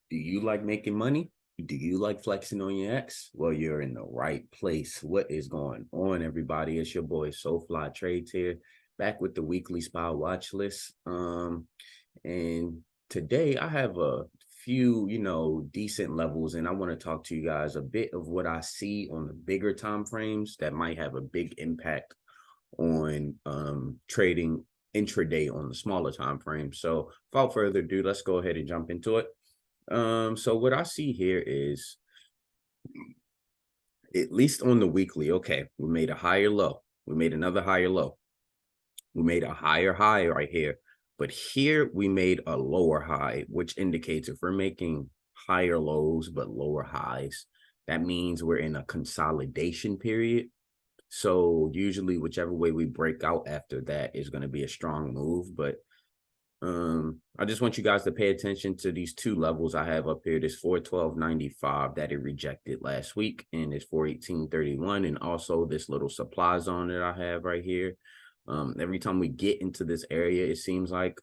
Do you like making money? Do you like flexing on your ex? Well, you're in the right place. What is going on, everybody? It's your boy SoFly Trades here, back with the weekly Spy Watchlist. And today I have a few, decent levels, and I want to talk to you guys a bit of what I see on the bigger time frames that might have a big impact on trading intraday on the smaller time frame. So, without further ado, let's go ahead and jump into it. So what I see here is, at least on the weekly, okay, we made a higher low. We made another higher low. We made a higher high right here. But here we made a lower high, which indicates if we're making higher lows but lower highs, that means we're in a consolidation period. So usually whichever way we break out after that is going to be a strong move. But I just want you guys to pay attention to these two levels I have up here. This 412.95 that it rejected last week, and this 418.31, and also this little supply zone that I have right here. Every time we get into this area, it seems like,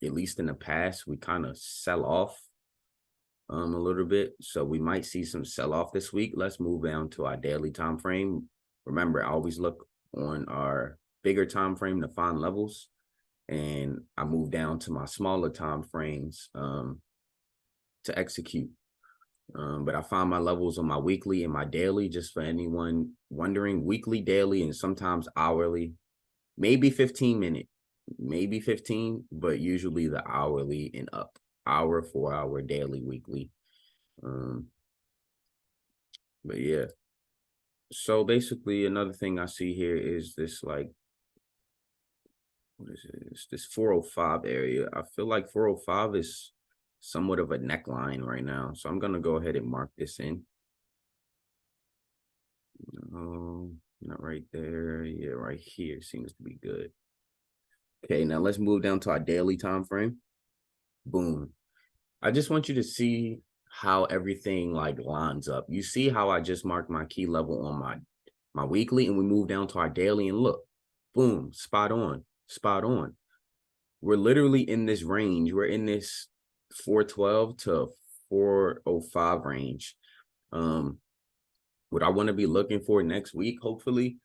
at least in the past, we kind of sell off a little bit. So we might see some sell off this week. Let's move down to our daily time frame. Remember, I always look on our bigger time frame to find levels, and I move down to my smaller time frames to execute. But I find my levels on my weekly and my daily, just for anyone wondering, weekly, daily, and sometimes hourly, maybe 15-minute, maybe 15, but usually the hourly and up, hour, 4 hour, daily, weekly. But yeah, so basically another thing I see here is this, like, what is it? It's this 405 area. I feel like 405 is somewhat of a neckline right now. So I'm going to go ahead and mark this in. Not right there. Yeah, right here seems to be good. Okay, now let's move down to our daily time frame. Boom. I just want you to see how everything like lines up. You see how I just marked my key level on my weekly, and we move down to our daily, and look, boom, spot on, spot on. We're literally in this range. We're in this 412 to 405 range. What I want to be looking for next week, hopefully,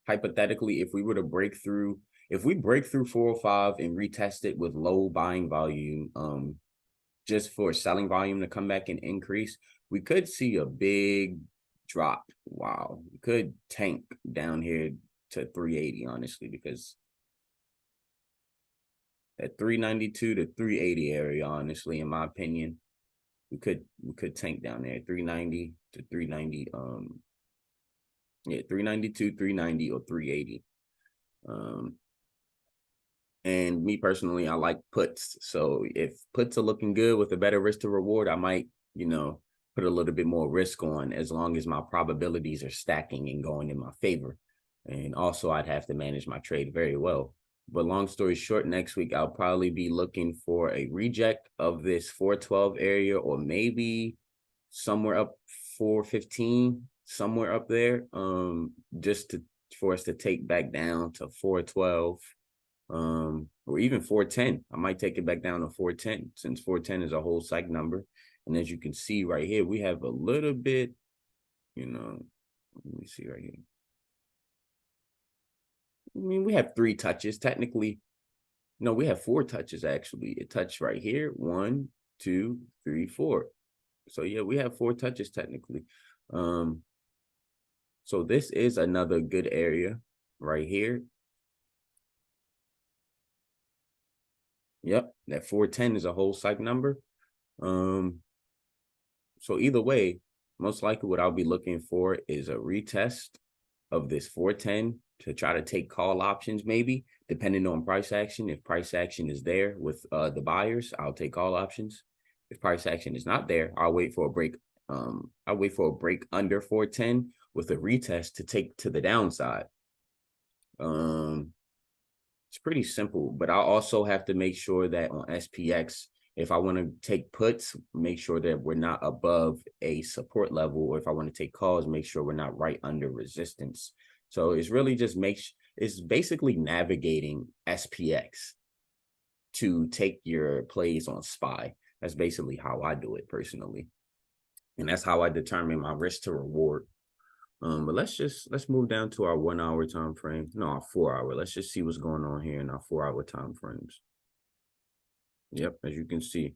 hypothetically, if we were to break through, if we break through 405 and retest it with low buying volume, just for selling volume to come back and increase, we could see a big drop. Wow. We could tank down here to 380, honestly, because at 392 to 380 area, honestly, in my opinion, we could tank down there, 390 to 390, 392, 390, or 380. And me personally, I like puts. So if puts are looking good with a better risk to reward, I might, put a little bit more risk on, as long as my probabilities are stacking and going in my favor. And also I'd have to manage my trade very well. But long story short, next week I'll probably be looking for a reject of this 412 area, or maybe somewhere up 415, somewhere up there, just for us to take back down to 412, or even 410. I might take it back down to 410, since 410 is a whole psych number. And as you can see right here, we have a little bit, let me see right here. I mean, we have 3 touches technically. No, we have 4 touches actually. It touched right here. 1, 2, 3, 4. So yeah, we have 4 touches technically. So this is another good area right here. Yep, that 410 is a whole psych number. So either way, most likely what I'll be looking for is a retest of this 410 to try to take call options, maybe, depending on price action. If price action is there with the buyers, I'll take call options. If price action is not there, I'll wait for a break. I'll wait for a break under 410 with a retest to take to the downside. It's pretty simple, but I'll also have to make sure that on SPX, if I want to take puts, make sure that we're not above a support level, or if I want to take calls, make sure we're not right under resistance. So it's really just it's basically navigating SPX to take your plays on SPY. That's basically how I do it personally. And that's how I determine my risk to reward. But let's move down to our 1 hour time frame. No, our 4 hour. Let's just see what's going on here in our 4 hour time frames. Yep, as you can see.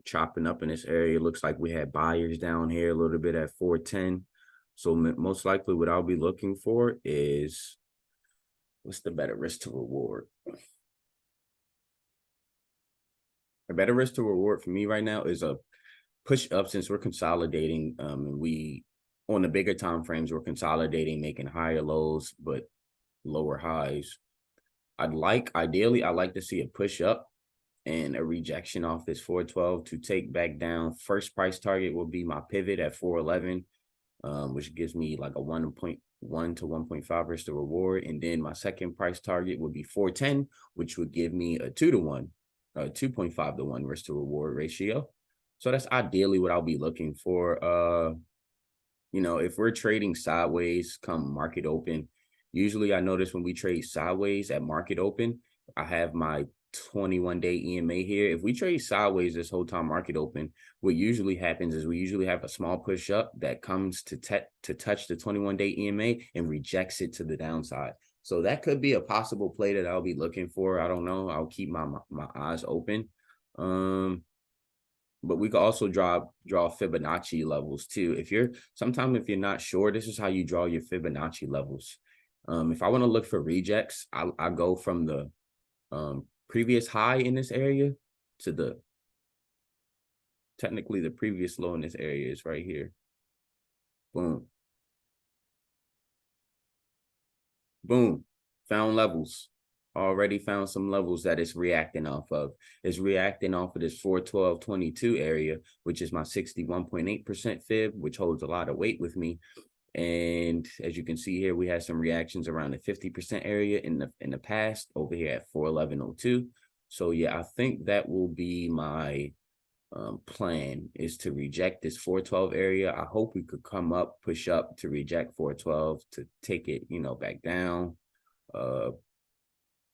Chopping up in this area. Looks like we had buyers down here a little bit at 410. So most likely what I'll be looking for is, what's the better risk to reward? A better risk to reward for me right now is a push up, since we're consolidating, and we on the bigger time frames we're consolidating, making higher lows but lower highs. Ideally I'd like to see a push up and a rejection off this 412 to take back down. First price target will be my pivot at 411, which gives me like a 1.1 to 1.5 risk to reward. And then my second price target would be 410, which would give me a 2 to 1, 2.5 to 1 risk to reward ratio. So that's ideally what I'll be looking for. If we're trading sideways come market open, usually I notice when we trade sideways at market open, I have my 21-day EMA here. If we trade sideways this whole time market open, what usually happens is we usually have a small push up that comes to touch the 21-day EMA and rejects it to the downside. So that could be a possible play that I'll be looking for. I don't know. I'll keep my eyes open. But we could also draw Fibonacci levels too. If you're not sure, this is how you draw your Fibonacci levels. If I want to look for rejects, I go from the previous high in this area to technically the previous low in this area is right here. Boom. Boom. Found levels. Already found some levels that it's reacting off of. It's reacting off of this 412.22 area, which is my 61.8% fib, which holds a lot of weight with me. And as you can see here, we had some reactions around the 50% area in the past over here at 411.02. So yeah, I think that will be my plan, is to reject this 412 area. I hope we could come up, push up to reject 412 to take it, back down.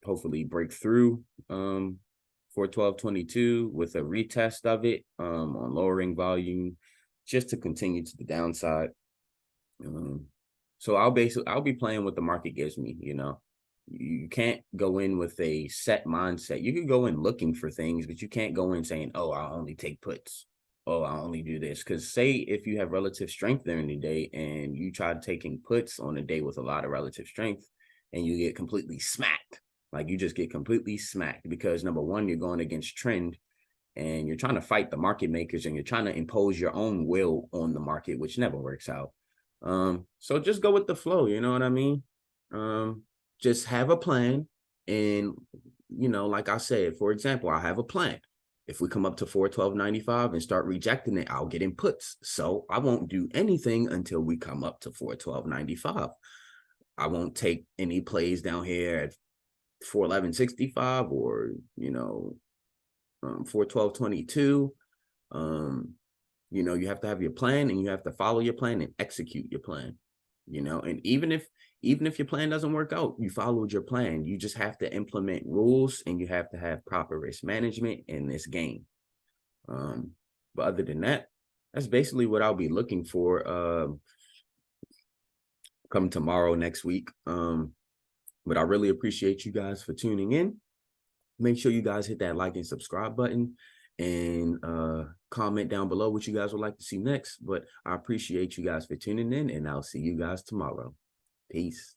Hopefully break through 412.22 with a retest of it on lowering volume, just to continue to the downside. So I'll be playing what the market gives me. You can't go in with a set mindset. You can go in looking for things, but you can't go in saying, oh, I'll only take puts. Oh, I'll only do this. Because say if you have relative strength during the day and you try taking puts on a day with a lot of relative strength and you get completely smacked, like you just get completely smacked because number one, you're going against trend and you're trying to fight the market makers and you're trying to impose your own will on the market, which never works out. So just go with the flow. You know what I mean? Just have a plan. And, like I said, for example, I have a plan. If we come up to 412.95 and start rejecting it, I'll get in puts. So I won't do anything until we come up to 412.95. I won't take any plays down here at 411.65 or, 412.22. You have to have your plan and you have to follow your plan and execute your plan, and even if your plan doesn't work out, you followed your plan. You just have to implement rules and you have to have proper risk management in this game. But other than that, that's basically what I'll be looking for come tomorrow, next week. But I really appreciate you guys for tuning in. Make sure you guys hit that like and subscribe button and comment down below what you guys would like to see next. But I appreciate you guys for tuning in, and I'll see you guys tomorrow. Peace.